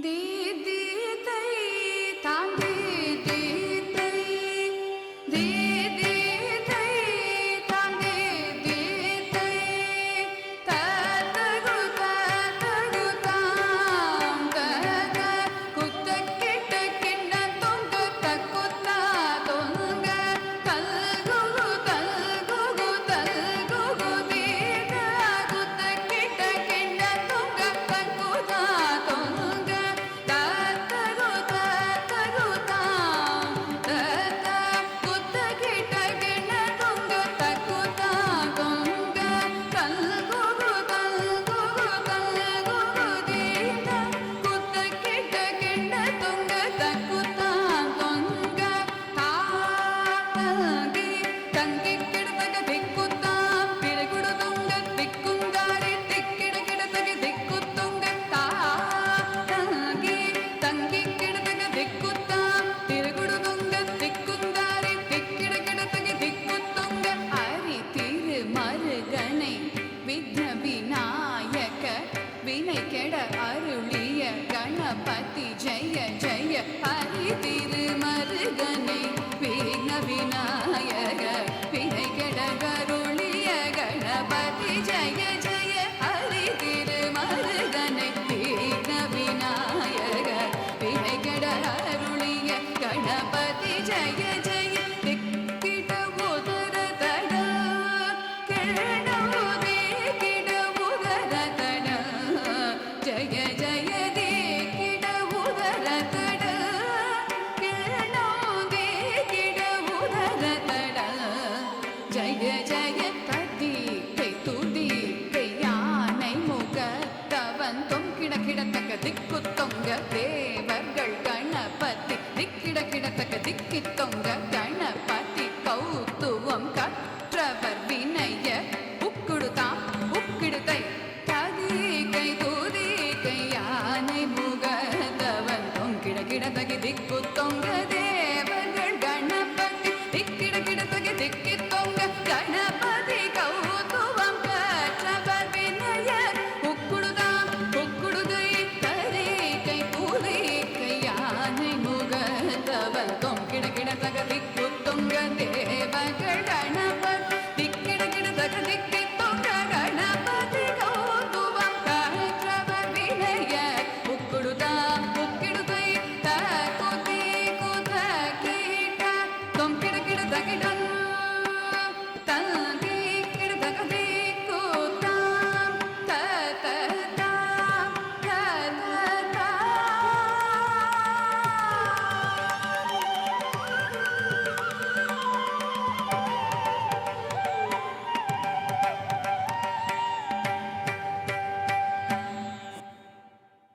दी दी तई तांदी दी तई दी दी तई तांदी दी तई ततगु ताम तत कुत्तक्किट किण्ण तुंग तक्कुत्ता तुंग तल्गुगु तल्गुगु तल्गुगु दीर्घ कुत्तक्किट किण्ण तुंग तक्कुत्ता तुंग ततगु ताम तत कुत्तक्किट किण्ण तुंग तक्कुत्ता तुंग तल्गुगु तल्गुगु तल्गुगु दीर्घ कुत्तक्किट किण्ण तुंग तक्कुत्ता तुंग तातगी तंगी किडतग दिक्कुत्ता पिरगुडु तुंग दिक्कुंगारि दिक्किड किडतग दिक्कुत्तुंग तातगी तंगी किडतग दिक्कुत्ता पिरगुडु तुंग दिक्कुंगारि दिक्किड किडतग दिक्कुत्तुंग हरि திருமருகனை விக்ன விநாயக வினை கெட அருளிய கணபதி ஜெய ஜெய ஹரி திருமருகனை விக்ன விநாயக வினை கெட அருளிய கணபதி ஜெய ஜெய ஹரி திருமருகனை விக்ன விநாயக வினை கெட அருளிய கணபதி ஜெய ஜெய திக்கிட உதர தட கிழடமுதே கிட உதர தட ஜய ஜய தே கிட உதர தட கிழடமுதே கிட உதர தட ஜய ஜய ததி கை துதி கை யானை முகத்தவன் தொங்கிட கிடத்தக்க திக்கு தொங்க தேவர்கள் கணபதி திக்கிட கிடத்தக்க திக்கி தொங்க கணபதி கௌத்துவம் கட்ட